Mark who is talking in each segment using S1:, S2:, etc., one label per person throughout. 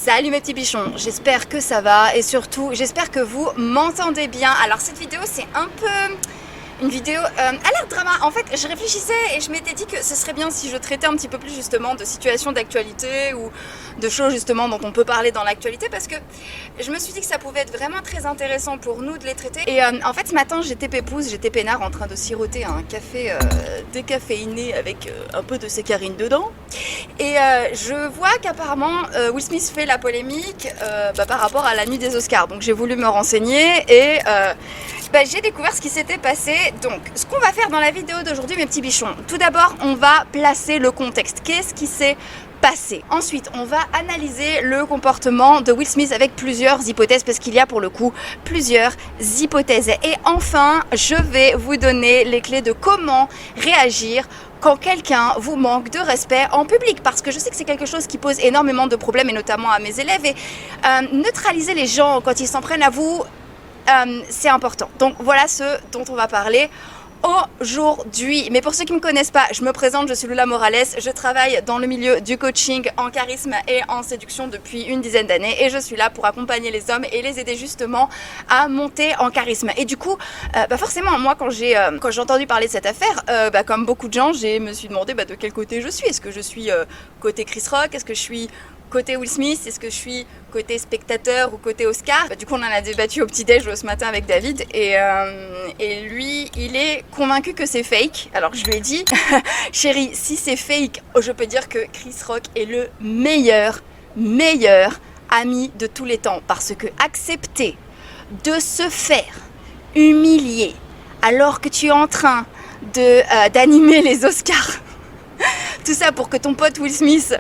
S1: Salut mes petits bichons, j'espère que ça va et surtout j'espère que vous m'entendez bien. Alors cette vidéo c'est un peu une vidéo à l'air drama. En fait je réfléchissais et je m'étais dit que ce serait bien si je traitais un petit peu plus justement de situations d'actualité ou de choses justement dont on peut parler dans l'actualité, parce que je me suis dit que ça pouvait être vraiment très intéressant pour nous de les traiter. Et en fait ce matin j'étais pépouze, j'étais peinard en train de siroter un café décaféiné avec un peu de saccharine dedans. Et je vois qu'apparemment Will Smith fait la polémique par rapport à la nuit des Oscars. Donc j'ai voulu me renseigner et j'ai découvert ce qui s'était passé. Donc ce qu'on va faire dans la vidéo d'aujourd'hui mes petits bichons, tout d'abord on va placer le contexte. Qu'est-ce qui s'est passé? Ensuite on va analyser le comportement de Will Smith avec plusieurs hypothèses, parce qu'il y a pour le coup plusieurs hypothèses. Et enfin je vais vous donner les clés de comment réagir quand quelqu'un vous manque de respect en public, parce que je sais que c'est quelque chose qui pose énormément de problèmes, et notamment à mes élèves. Et neutraliser les gens quand ils s'en prennent à vous, c'est important. Donc voilà ce dont on va parler aujourd'hui. Mais pour ceux qui ne me connaissent pas, je me présente, je suis Lula Morales, je travaille dans le milieu du coaching en charisme et en séduction depuis une dizaine d'années, et je suis là pour accompagner les hommes et les aider justement à monter en charisme. Et du coup, forcément, moi quand j'ai entendu parler de cette affaire, comme beaucoup de gens, je me suis demandé de quel côté je suis. Est-ce que je suis côté Chris Rock? Est-ce que je suis côté Will Smith? Est-ce que je suis côté spectateur ou côté Oscar? Du coup on en a débattu au petit-déj ce matin avec David, et lui il est convaincu que c'est fake. Alors je lui ai dit chérie, si c'est fake, je peux dire que Chris Rock est le meilleur ami de tous les temps, parce que accepter de se faire humilier alors que tu es en train d'animer les Oscars, tout ça pour que ton pote Will Smith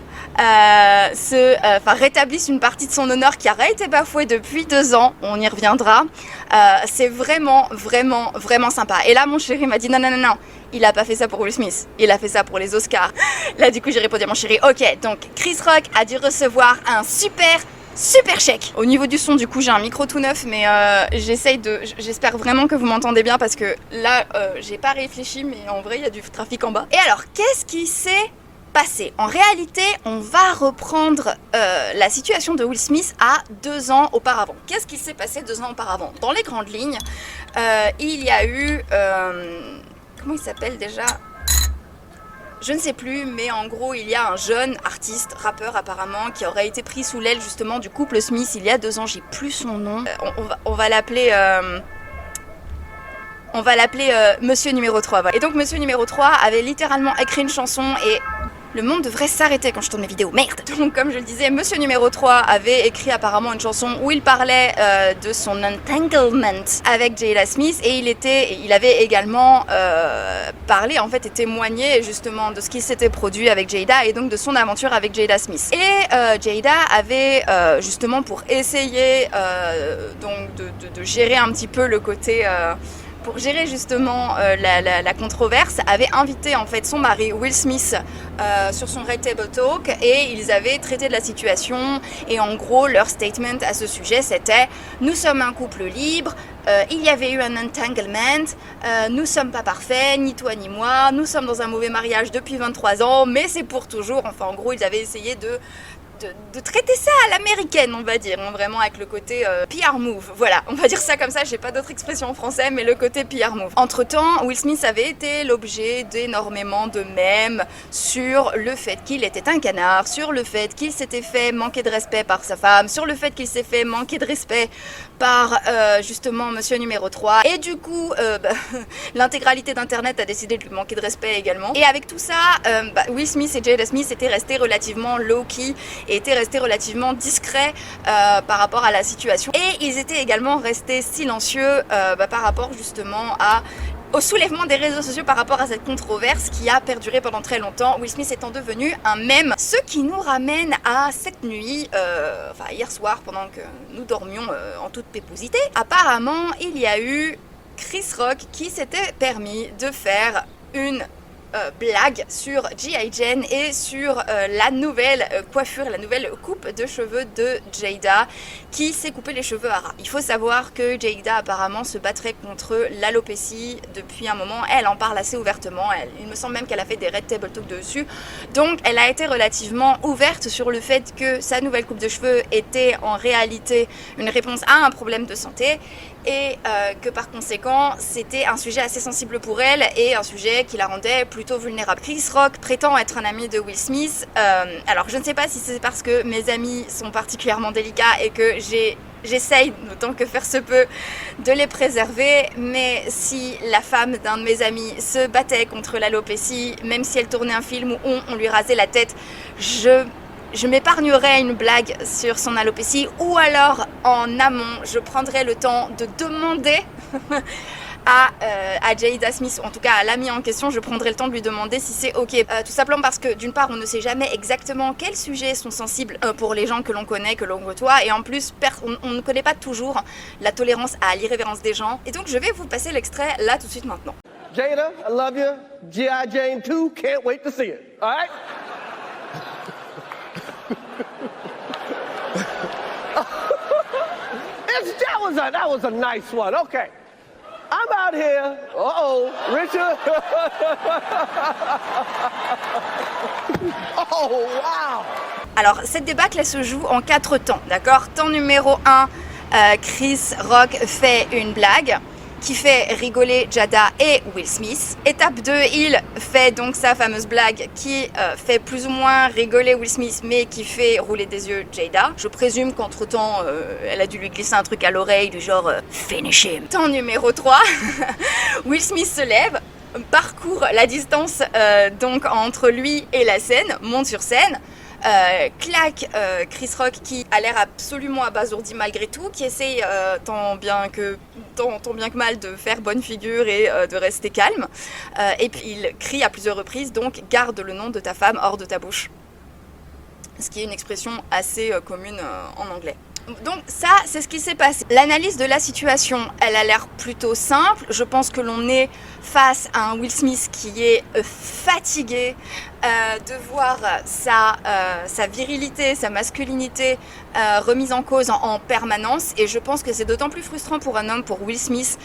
S1: rétablisse une partie de son honneur qui aurait été bafouée depuis 2 ans, on y reviendra. C'est vraiment sympa. Et là mon chéri m'a dit non, il a pas fait ça pour Will Smith, il a fait ça pour les Oscars. Là du coup j'ai répondu à mon chéri, ok, donc Chris Rock a dû recevoir un super chèque. Au niveau du son, du coup j'ai un micro tout neuf, mais j'espère vraiment que vous m'entendez bien, parce que là j'ai pas réfléchi, mais en vrai il y a du trafic en bas. Et alors qu'est-ce qui s'est passé? En réalité on va reprendre la situation de Will Smith à 2 ans auparavant. Qu'est-ce qui s'est passé 2 ans auparavant? Dans les grandes lignes, il y a eu comment il s'appelle déjà? Je ne sais plus, mais en gros, il y a un jeune artiste, rappeur apparemment, qui aurait été pris sous l'aile justement du couple Smith il y a 2 ans. J'ai plus son nom. On va l'appeler Monsieur numéro 3. Voilà. Et donc Monsieur numéro 3 avait littéralement écrit une chanson, et le monde devrait s'arrêter quand je tourne mes vidéos, merde. Donc comme je le disais, Monsieur numéro 3 avait écrit apparemment une chanson où il parlait de son entanglement avec Jada Smith, et il avait également parlé en fait et témoigné justement de ce qui s'était produit avec Jada, et donc de son aventure avec Jada Smith. Et Jada avait justement, pour essayer de gérer un petit peu le côté pour gérer justement la controverse, avait invité en fait son mari Will Smith sur son Red Table Talk, et ils avaient traité de la situation. Et en gros leur statement à ce sujet c'était: nous sommes un couple libre, il y avait eu un entanglement, nous sommes pas parfaits, ni toi ni moi, nous sommes dans un mauvais mariage depuis 23 ans, mais c'est pour toujours. Enfin en gros ils avaient essayé de traiter ça à l'américaine, on va dire, vraiment avec le côté PR move, voilà, on va dire ça comme ça, j'ai pas d'autre expression en français, mais le côté PR move. Entre temps, Will Smith avait été l'objet d'énormément de mèmes sur le fait qu'il était un canard, sur le fait qu'il s'était fait manquer de respect par sa femme, sur le fait qu'il s'est fait manquer de respect par justement Monsieur numéro 3, et du coup l'intégralité d'internet a décidé de lui manquer de respect également. Et avec tout ça, Will Smith et Jada Smith étaient restés relativement low-key, et étaient restés relativement discrets par rapport à la situation, et ils étaient également restés silencieux par rapport justement au soulèvement des réseaux sociaux par rapport à cette controverse qui a perduré pendant très longtemps, Will Smith étant devenu un mème. Ce qui nous ramène à cette nuit, hier soir, pendant que nous dormions en toute pépouosité. Apparemment il y a eu Chris Rock qui s'était permis de faire une blague sur G.I. Jane et sur la nouvelle coiffure, la nouvelle coupe de cheveux de Jada qui s'est coupé les cheveux à ras. Il faut savoir que Jada apparemment se battrait contre l'alopécie depuis un moment. Elle en parle assez ouvertement. Il me semble même qu'elle a fait des Red Table Talk dessus. Donc elle a été relativement ouverte sur le fait que sa nouvelle coupe de cheveux était en réalité une réponse à un problème de santé et que par conséquent c'était un sujet assez sensible pour elle et un sujet qui la rendait plutôt vulnérable. Chris Rock prétend être un ami de Will Smith. Alors je ne sais pas si c'est parce que mes amis sont particulièrement délicats et que j'essaye, autant que faire se peut, de les préserver, mais si la femme d'un de mes amis se battait contre l'alopécie, même si elle tournait un film où on lui rasait la tête, je m'épargnerais une blague sur son alopécie, ou alors en amont, je prendrais le temps de demander à Jada Smith, ou en tout cas à l'ami en question, je prendrai le temps de lui demander si c'est ok. Tout simplement parce que d'une part on ne sait jamais exactement quels sujets sont sensibles pour les gens que l'on connaît, que l'on côtoie, et en plus on ne connaît pas toujours la tolérance à l'irrévérence des gens. Et donc je vais vous passer l'extrait là tout de suite maintenant.
S2: Jada, I love you. G.I. Jane 2, can't wait to see it. All right? that was a nice one. Okay. I'm out here. Uh-oh, Richard. Oh, wow.
S1: Alors, cette débâcle, elle se joue en 4 temps, d'accord? Temps numéro 1, Chris Rock fait une blague qui fait rigoler Jada et Will Smith. Étape 2, il fait donc sa fameuse blague qui fait plus ou moins rigoler Will Smith, mais qui fait rouler des yeux Jada. Je présume qu'entre-temps, elle a dû lui glisser un truc à l'oreille du genre « Finish him ». Temps numéro 3, Will Smith se lève, parcourt la distance donc entre lui et la scène, monte sur scène, claque Chris Rock qui a l'air absolument abasourdi malgré tout, qui essaye tant bien que mal de faire bonne figure et de rester calme, et puis il crie à plusieurs reprises donc garde le nom de ta femme hors de ta bouche, ce qui est une expression assez commune en anglais. Donc ça, c'est ce qui s'est passé. L'analyse de la situation, elle a l'air plutôt simple. Je pense que l'on est face à un Will Smith qui est fatigué de voir sa virilité, sa masculinité remise en cause en permanence. Et je pense que c'est d'autant plus frustrant pour un homme, pour Will Smith,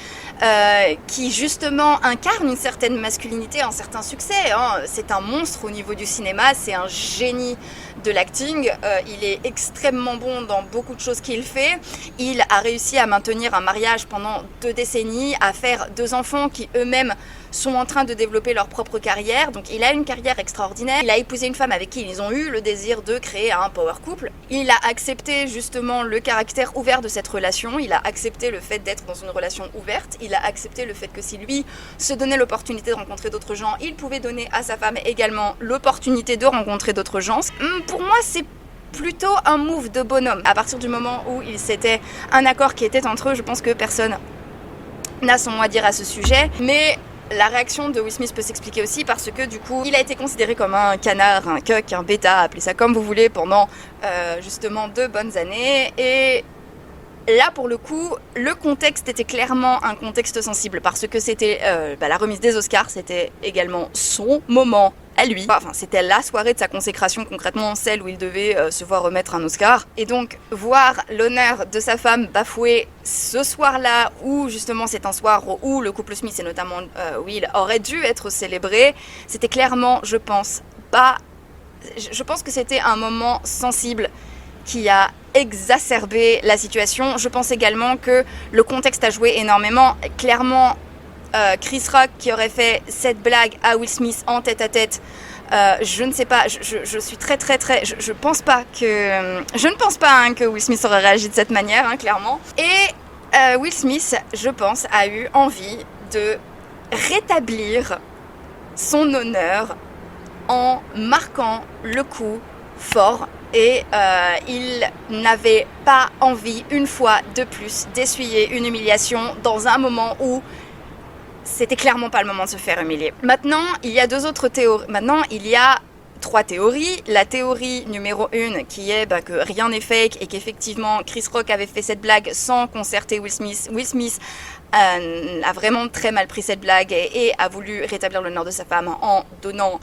S1: qui justement incarne une certaine masculinité, un certain succès. Hein. C'est un monstre au niveau du cinéma, c'est un génie de l'acting. Il est extrêmement bon dans beaucoup de choses qu'il fait. Il a réussi à maintenir un mariage pendant 2 décennies, à faire 2 enfants qui eux-mêmes sont en train de développer leur propre carrière. Donc il a une carrière extraordinaire. Il a épousé une femme avec qui ils ont eu le désir de créer un power couple. Il a accepté justement le caractère ouvert de cette relation. Il a accepté le fait d'être dans une relation ouverte. Il a accepté le fait que si lui se donnait l'opportunité de rencontrer d'autres gens, il pouvait donner à sa femme également l'opportunité de rencontrer d'autres gens. Pour moi, c'est plutôt un move de bonhomme. À partir du moment où c'était un accord qui était entre eux, je pense que personne n'a son mot à dire à ce sujet. Mais la réaction de Will Smith peut s'expliquer aussi parce que du coup, il a été considéré comme un canard, un cuck, un bêta, appelez ça comme vous voulez, pendant justement 2 bonnes années. Et là, pour le coup, le contexte était clairement un contexte sensible parce que c'était la remise des Oscars, c'était également son moment à lui. Enfin, c'était la soirée de sa consécration, concrètement celle où il devait se voir remettre un Oscar. Et donc, voir l'honneur de sa femme bafoué ce soir-là, où justement c'est un soir où le couple Smith et notamment Will aurait dû être célébré, c'était clairement, je pense que c'était un moment sensible qui a exacerbé la situation. Je pense également que le contexte a joué énormément. Clairement, Chris Rock qui aurait fait cette blague à Will Smith en tête-à-tête, je ne sais pas, je suis très, je ne pense pas que Will Smith aurait réagi de cette manière, hein, clairement. Et Will Smith, je pense, a eu envie de rétablir son honneur en marquant le coup fort. Et il n'avait pas envie, une fois de plus, d'essuyer une humiliation dans un moment où c'était clairement pas le moment de se faire humilier. Maintenant, il y a 2 autres théories. Maintenant, il y a 3 théories. La théorie numéro 1 qui est que rien n'est fake et qu'effectivement Chris Rock avait fait cette blague sans concerter Will Smith. Will Smith a vraiment très mal pris cette blague et a voulu rétablir l'honneur de sa femme en donnant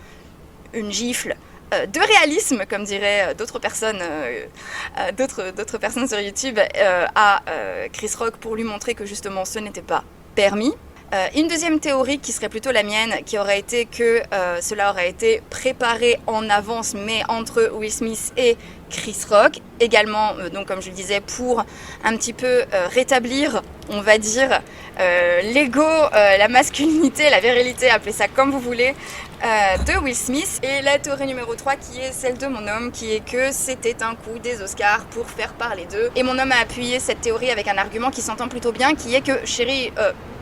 S1: une gifle de réalisme, comme diraient d'autres personnes sur YouTube, à Chris Rock pour lui montrer que justement ce n'était pas permis. Une deuxième théorie qui serait plutôt la mienne, qui aurait été que cela aurait été préparé en avance, mais entre Will Smith et Chris Rock, également, donc comme je le disais, pour un petit peu rétablir, on va dire, l'ego, la masculinité, la virilité, appelez ça comme vous voulez, de Will Smith. Et la théorie numéro 3 qui est celle de mon homme, qui est que c'était un coup des Oscars pour faire parler d'eux. Et mon homme a appuyé cette théorie avec un argument qui s'entend plutôt bien, qui est que, chérie,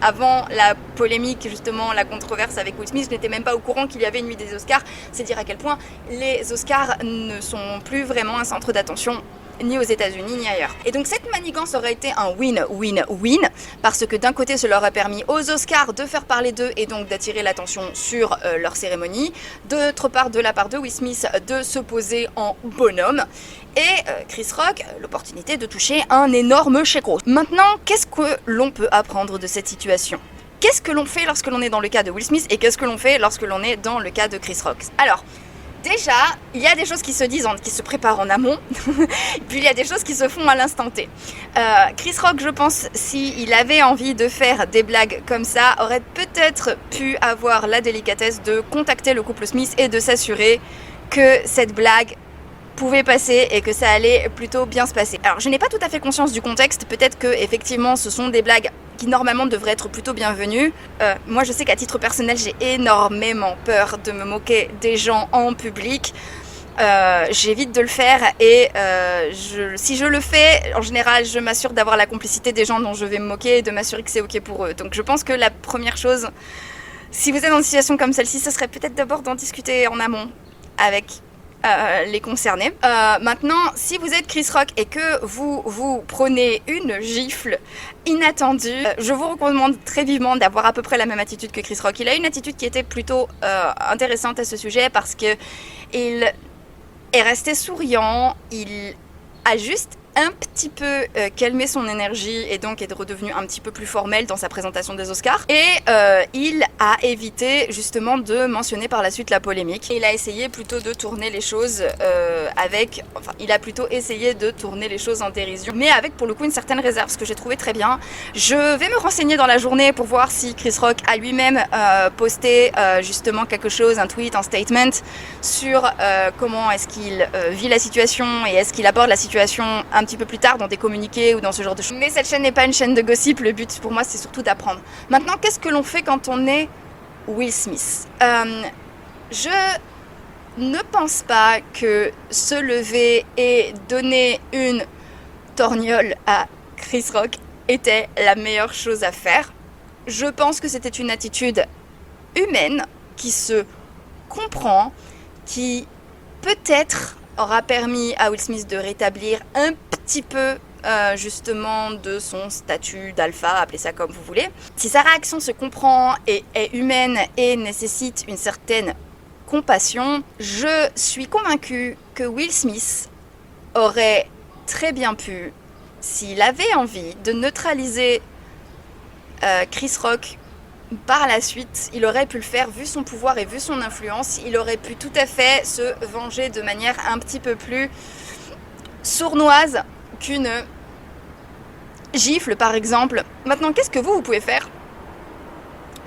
S1: avant la polémique, justement, la controverse avec Will Smith, je n'étais même pas au courant qu'il y avait une nuit des Oscars. C'est dire à quel point les Oscars ne sont plus vraiment un centre d'attention ni aux États-Unis ni ailleurs. Et donc cette manigance aurait été un win-win-win, parce que d'un côté cela aurait permis aux Oscars de faire parler d'eux et donc d'attirer l'attention sur leur cérémonie, d'autre part de la part de Will Smith de se poser en bonhomme, et Chris Rock l'opportunité de toucher un énorme chèque gros. Maintenant, qu'est-ce que l'on peut apprendre de cette situation ? Qu'est-ce que l'on fait lorsque l'on est dans le cas de Will Smith et qu'est-ce que l'on fait lorsque l'on est dans le cas de Chris Rock ? Alors, déjà, il y a des choses qui se disent, qui se préparent en amont, puis il y a des choses qui se font à l'instant T. Chris Rock, je pense, s'il avait envie de faire des blagues comme ça, aurait peut-être pu avoir la délicatesse de contacter le couple Smith et de s'assurer que cette blague pouvait passer et que ça allait plutôt bien se passer. Alors, je n'ai pas tout à fait conscience du contexte, peut-être que effectivement ce sont des blagues qui normalement devraient être plutôt bienvenues. Moi je sais qu'à titre personnel j'ai énormément peur de me moquer des gens en public. J'évite de le faire et si je le fais, en général je m'assure d'avoir la complicité des gens dont je vais me moquer et de m'assurer que c'est ok pour eux. Donc je pense que la première chose, si vous êtes dans une situation comme celle-ci, ce serait peut-être d'abord d'en discuter en amont avec les concernés. Maintenant, si vous êtes Chris Rock et que vous prenez une gifle inattendue, je vous recommande très vivement d'avoir à peu près la même attitude que Chris Rock. Il a une attitude qui était plutôt intéressante à ce sujet parce que il est resté souriant, il a juste un petit peu calmé son énergie et donc est redevenu un petit peu plus formel dans sa présentation des Oscars. Et il a évité justement de mentionner par la suite la polémique. Il a essayé plutôt de tourner les choses il a plutôt essayé de tourner les choses en dérision, mais avec pour le coup une certaine réserve, ce que j'ai trouvé très bien. Je vais me renseigner dans la journée pour voir si Chris Rock a lui-même posté justement quelque chose, un tweet, un statement sur comment est-ce qu'il vit la situation et est-ce qu'il aborde la situation un petit peu plus tard dans des communiqués ou dans ce genre de choses. Mais cette chaîne n'est pas une chaîne de gossip, le but pour moi c'est surtout d'apprendre. Maintenant, qu'est-ce que l'on fait quand on est Will Smith ? Je ne pense pas que se lever et donner une torgnole à Chris Rock était la meilleure chose à faire. Je pense que c'était une attitude humaine qui se comprend, qui peut-être aura permis à Will Smith de rétablir un petit peu justement de son statut d'alpha, appelez ça comme vous voulez. Si sa réaction se comprend et est humaine et nécessite une certaine compassion, je suis convaincue que Will Smith aurait très bien pu, s'il avait envie, de neutraliser Chris Rock. Par la suite, il aurait pu le faire, vu son pouvoir et vu son influence, il aurait pu tout à fait se venger de manière un petit peu plus sournoise qu'une gifle par exemple. Maintenant, qu'est-ce que vous pouvez faire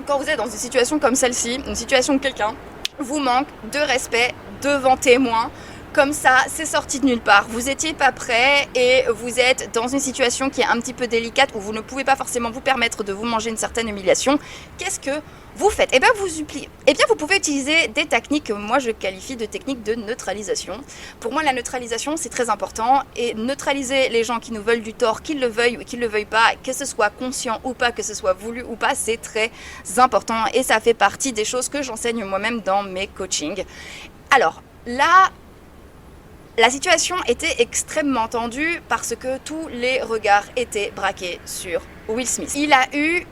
S1: quand vous êtes dans une situation comme celle-ci, une situation où quelqu'un vous manque de respect devant témoins? Comme ça, c'est sorti de nulle part. Vous n'étiez pas prêt et vous êtes dans une situation qui est un petit peu délicate où vous ne pouvez pas forcément vous permettre de vous manger une certaine humiliation. Qu'est-ce que vous faites ? Eh bien, vous pouvez utiliser des techniques que moi je qualifie de techniques de neutralisation. Pour moi, la neutralisation, c'est très important. Et neutraliser les gens qui nous veulent du tort, qu'ils le veuillent ou qu'ils ne le veuillent pas, que ce soit conscient ou pas, que ce soit voulu ou pas, c'est très important. Et ça fait partie des choses que j'enseigne moi-même dans mes coachings. Alors, là, la situation était extrêmement tendue parce que tous les regards étaient braqués sur Will Smith. Il a eu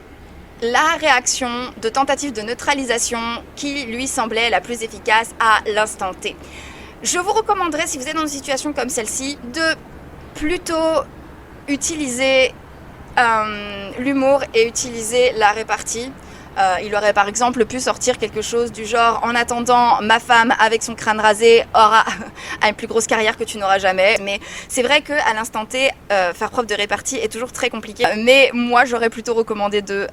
S1: la réaction de tentative de neutralisation qui lui semblait la plus efficace à l'instant T. Je vous recommanderais, si vous êtes dans une situation comme celle-ci, de plutôt utiliser l'humour et utiliser la répartie. Il aurait par exemple pu sortir quelque chose du genre: en attendant, ma femme avec son crâne rasé aura une plus grosse carrière que tu n'auras jamais. Mais c'est vrai qu'à l'instant T, faire preuve de répartie est toujours très compliqué. Mais moi j'aurais plutôt recommandé de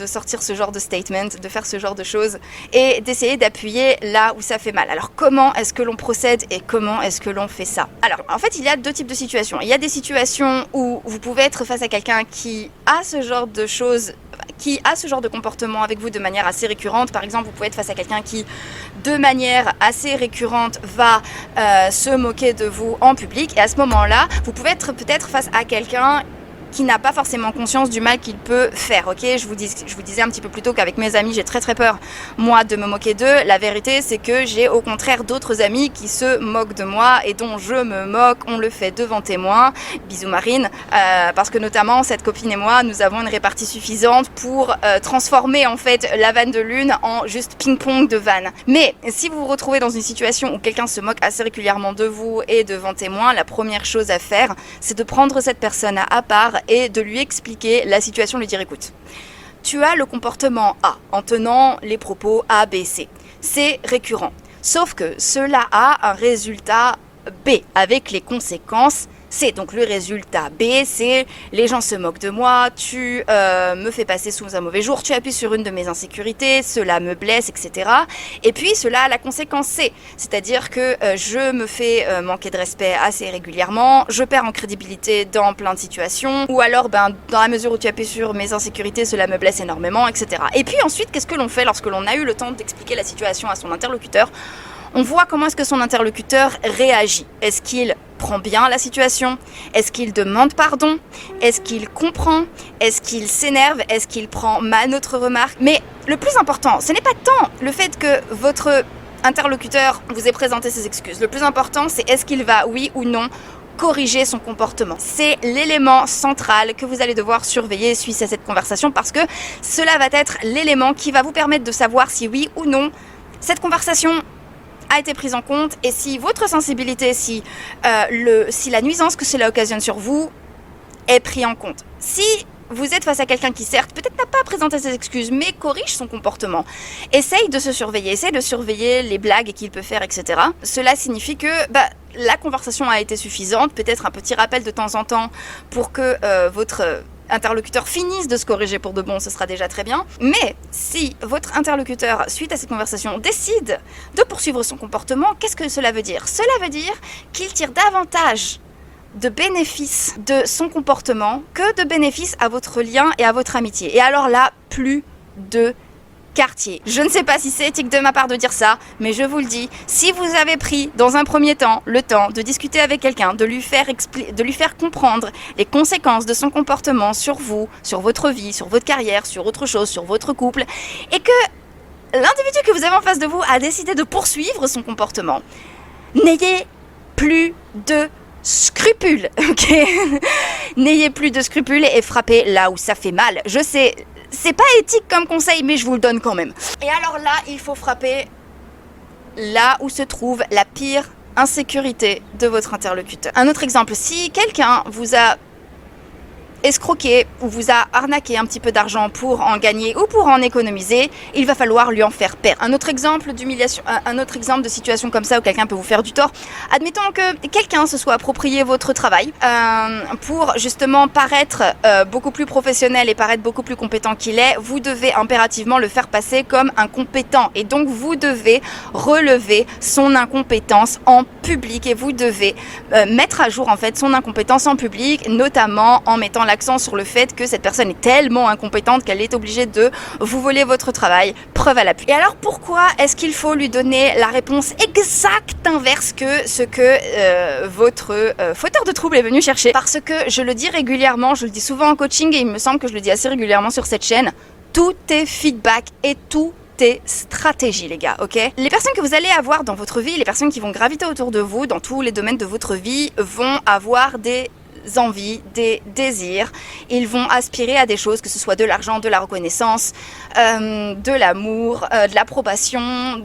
S1: sortir ce genre de statement, de faire ce genre de choses et d'essayer d'appuyer là où ça fait mal. Alors comment est-ce que l'on procède et comment est-ce que l'on fait ça? Alors en fait il y a deux types de situations. Il y a des situations où vous pouvez être face à quelqu'un qui a ce genre de choses, qui a ce genre de comportement avec vous de manière assez récurrente. Par exemple, vous pouvez être face à quelqu'un qui, de manière assez récurrente, va se moquer de vous en public. Et à ce moment-là, vous pouvez être peut-être face à quelqu'un qui n'a pas forcément conscience du mal qu'il peut faire, ok? Je vous disais un petit peu plus tôt qu'avec mes amis, j'ai très peur, moi, de me moquer d'eux. La vérité, c'est que j'ai au contraire d'autres amis qui se moquent de moi et dont je me moque. On le fait devant témoins. Bisous Marine. Parce que notamment, cette copine et moi, nous avons une répartie suffisante pour transformer en fait la vanne de l'une en juste ping-pong de vanne. Mais si vous vous retrouvez dans une situation où quelqu'un se moque assez régulièrement de vous et devant témoins, la première chose à faire, c'est de prendre cette personne à part et de lui expliquer la situation, lui dire: écoute, tu as le comportement A en tenant les propos A, B, C. C'est récurrent. Sauf que cela a un résultat B avec les conséquences C. Donc le résultat B, c'est: les gens se moquent de moi, tu me fais passer sous un mauvais jour, tu appuies sur une de mes insécurités, cela me blesse, etc. Et puis cela a la conséquence C, c'est-à-dire que je me fais manquer de respect assez régulièrement, je perds en crédibilité dans plein de situations, ou alors dans la mesure où tu appuies sur mes insécurités, cela me blesse énormément, etc. Et puis ensuite, qu'est-ce que l'on fait lorsque l'on a eu le temps d'expliquer la situation à son interlocuteur? On voit comment est-ce que son interlocuteur réagit. Est-ce qu'il prend bien la situation? Est-ce qu'il demande pardon? Est-ce qu'il comprend? Est-ce qu'il s'énerve? Est-ce qu'il prend mal notre remarque? Mais le plus important, ce n'est pas tant le fait que votre interlocuteur vous ait présenté ses excuses. Le plus important, c'est est-ce qu'il va, oui ou non, corriger son comportement. C'est l'élément central que vous allez devoir surveiller suite à cette conversation, parce que cela va être l'élément qui va vous permettre de savoir si oui ou non cette conversation a été prise en compte et si votre sensibilité, si la nuisance que cela occasionne sur vous est prise en compte. Si vous êtes face à quelqu'un qui, certes, peut-être n'a pas présenté ses excuses, mais corrige son comportement, essaye de se surveiller, essaye de surveiller les blagues qu'il peut faire, etc. Cela signifie que la conversation a été suffisante, peut-être un petit rappel de temps en temps pour que votre interlocuteur finisse de se corriger pour de bon, ce sera déjà très bien. Mais si votre interlocuteur, suite à cette conversation, décide de poursuivre son comportement, qu'est-ce que cela veut dire? Cela veut dire qu'il tire davantage de bénéfices de son comportement que de bénéfices à votre lien et à votre amitié. Et alors là, plus de quartier. Je ne sais pas si c'est éthique de ma part de dire ça, mais je vous le dis, si vous avez pris dans un premier temps le temps de discuter avec quelqu'un, de lui faire comprendre les conséquences de son comportement sur vous, sur votre vie, sur votre carrière, sur autre chose, sur votre couple, et que l'individu que vous avez en face de vous a décidé de poursuivre son comportement, n'ayez plus de scrupules, ok? N'ayez plus de scrupules et frappez là où ça fait mal. Je sais, c'est pas éthique comme conseil, mais je vous le donne quand même. Et alors là, il faut frapper là où se trouve la pire insécurité de votre interlocuteur. Un autre exemple, si quelqu'un vous a escroqué ou vous a arnaqué un petit peu d'argent pour en gagner ou pour en économiser, il va falloir lui en faire perdre. Un autre exemple d'humiliation, un autre exemple de situation comme ça où quelqu'un peut vous faire du tort. Admettons que quelqu'un se soit approprié votre travail pour justement paraître beaucoup plus professionnel et paraître beaucoup plus compétent qu'il est. Vous devez impérativement le faire passer comme incompétent et donc vous devez relever son incompétence en public et vous devez mettre à jour en fait son incompétence en public, notamment en mettant l'accent sur le fait que cette personne est tellement incompétente qu'elle est obligée de vous voler votre travail, preuve à l'appui. Et alors pourquoi est-ce qu'il faut lui donner la réponse exacte inverse que ce que votre fauteur de trouble est venu chercher? Parce que je le dis régulièrement, je le dis souvent en coaching et il me semble que je le dis assez régulièrement sur cette chaîne, tout est feedback et tout est stratégie, les gars, ok? Les personnes que vous allez avoir dans votre vie, les personnes qui vont graviter autour de vous, dans tous les domaines de votre vie, vont avoir des envies, des désirs. Ils vont aspirer à des choses, que ce soit de l'argent, de la reconnaissance, de l'amour, de l'approbation,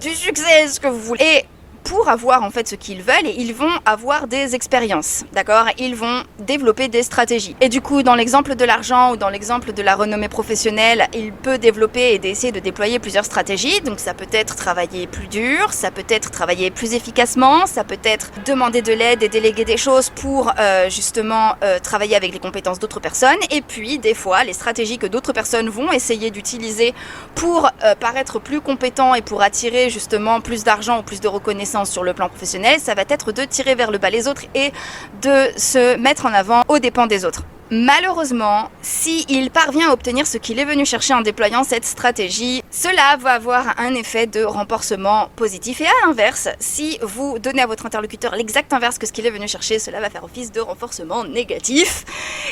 S1: du succès, ce que vous voulez. Et pour avoir en fait ce qu'ils veulent, ils vont avoir des expériences, d'accord? Ils vont développer des stratégies. Et du coup, dans l'exemple de l'argent ou dans l'exemple de la renommée professionnelle, il peut développer et essayer de déployer plusieurs stratégies. Donc ça peut être travailler plus dur, ça peut être travailler plus efficacement, ça peut être demander de l'aide et déléguer des choses pour justement travailler avec les compétences d'autres personnes. Et puis des fois, les stratégies que d'autres personnes vont essayer d'utiliser pour paraître plus compétents et pour attirer justement plus d'argent ou plus de reconnaissance sur le plan professionnel, ça va être de tirer vers le bas les autres et de se mettre en avant aux dépens des autres. Malheureusement, s'il parvient à obtenir ce qu'il est venu chercher en déployant cette stratégie, cela va avoir un effet de renforcement positif. Et à l'inverse, si vous donnez à votre interlocuteur l'exact inverse que ce qu'il est venu chercher, cela va faire office de renforcement négatif.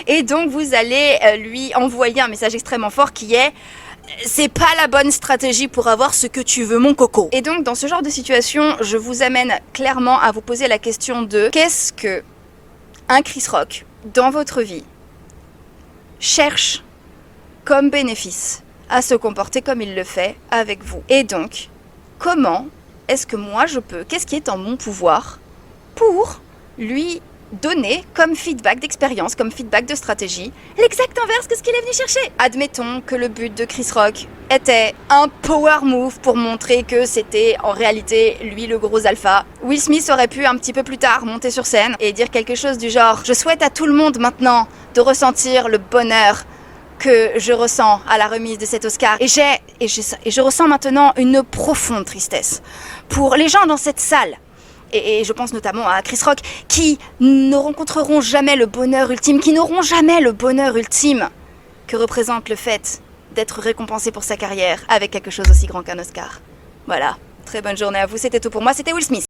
S1: Et donc vous allez lui envoyer un message extrêmement fort qui est: c'est pas la bonne stratégie pour avoir ce que tu veux, mon coco. Et donc, dans ce genre de situation, je vous amène clairement à vous poser la question de qu'est-ce que un Chris Rock dans votre vie cherche comme bénéfice à se comporter comme il le fait avec vous. Et donc, comment est-ce que moi je peux, qu'est-ce qui est en mon pouvoir pour lui donner comme feedback d'expérience, comme feedback de stratégie, l'exact inverse que ce qu'il est venu chercher. Admettons que le but de Chris Rock était un power move pour montrer que c'était en réalité lui le gros alpha. Will Smith aurait pu un petit peu plus tard monter sur scène et dire quelque chose du genre: je souhaite à tout le monde maintenant de ressentir le bonheur que je ressens à la remise de cet Oscar. Et je ressens maintenant une profonde tristesse pour les gens dans cette salle. Et je pense notamment à Chris Rock, qui ne rencontreront jamais le bonheur ultime, qui n'auront jamais le bonheur ultime que représente le fait d'être récompensé pour sa carrière avec quelque chose aussi grand qu'un Oscar. Voilà, très bonne journée à vous, c'était tout pour moi, c'était Will Smith.